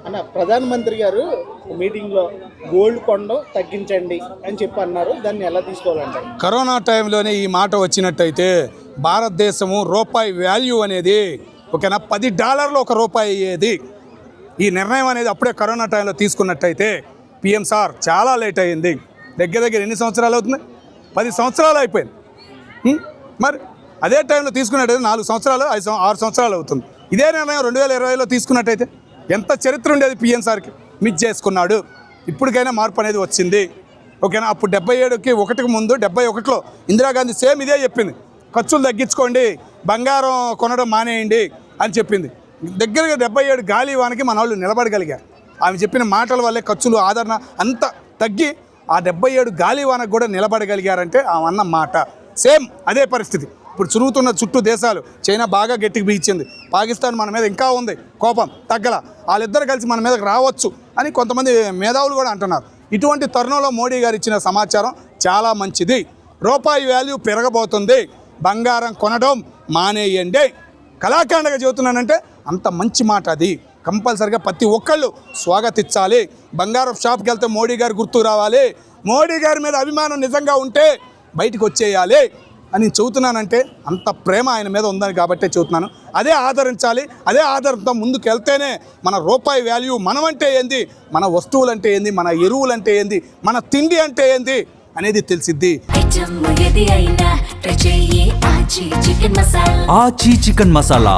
అన్న ప్రధానమంత్రి గారు మీటింగ్లో గోల్డ్ కొనడం తగ్గించండి అని చెప్పి అన్నారు. దాన్ని ఎలా తీసుకోవాలంటారు? కరోనా టైంలోనే ఈ మాట వచ్చినట్టయితే భారతదేశము రూపాయి వాల్యూ అనేది ఓకేనా $10 ఒక రూపాయి అయ్యేది. ఈ నిర్ణయం అనేది అప్పుడే కరోనా టైంలో తీసుకున్నట్టయితే పిఎం సార్ చాలా లేట్ అయ్యింది. దగ్గర ఎన్ని సంవత్సరాలు అవుతుంది? 10 సంవత్సరాలు అయిపోయింది. మరి అదే టైంలో తీసుకున్నట్టయితే 4 సంవత్సరాలు 6 సంవత్సరాలు అవుతుంది. ఇదే నిర్ణయం 2020లో తీసుకున్నట్టయితే ఎంత చరిత్ర ఉండేది పిఎం సార్కి. మిస్ చేసుకున్నాడు. ఇప్పటికైనా మార్పు అనేది వచ్చింది. ఓకేనా? అప్పుడు 77కి ఒకటికి ముందు 71లో ఇందిరాగాంధీ సేమ్ ఇదే చెప్పింది. ఖర్చులు తగ్గించుకోండి, బంగారం కొనడం మానేయండి అని చెప్పింది. దగ్గరగా 77 గాలివానకి మన వాళ్ళు నిలబడగలిగారు. ఆమె చెప్పిన మాటల వల్లే ఖర్చులు ఆదరణ అంత తగ్గి ఆ 77 గాలివానకు కూడా నిలబడగలిగారంటే ఆమె అన్న మాట సేమ్ అదే పరిస్థితి. ఇప్పుడు చురుగుతున్న చుట్టూ దేశాలు చైనా బాగా గట్టికి బిగించింది. పాకిస్తాన్ మన మీద ఇంకా ఉంది కోపం తగ్గల. వాళ్ళిద్దరు కలిసి మన మీదకి రావచ్చు అని కొంతమంది మేధావులు కూడా అంటున్నారు. ఇటువంటి తరుణంలో మోడీ గారు ఇచ్చిన సమాచారం చాలా మంచిది. రూపాయి వాల్యూ పెరగబోతుంది, బంగారం కొనడం మానేయండి. కళాఖండగా చెబుతున్నానంటే అంత మంచి మాట అది. కంపల్సరిగా ప్రతి ఒక్కళ్ళు స్వాగతించాలి. బంగారం షాప్కి వెళ్తే మోడీ గారు గుర్తుకు రావాలి. మోడీ గారి మీద అభిమానం నిజంగా ఉంటే బయటికి వచ్చేయాలి అని చెబుతున్నానంటే అంత ప్రేమ ఆయన మీద ఉందని కాబట్టే చెబుతున్నాను. అదే ఆదరించాలి. అదే ఆధారంతో ముందుకు వెళ్తేనే మన రూపాయి వాల్యూ, మనం అంటే ఏంది, మన వస్తువులు అంటే ఏంది, మన ఎరువులు అంటే ఏంది, మన తిండి అంటే ఏంది అనేది తెలిసిద్ది. ఆచి చికెన్ మసాలా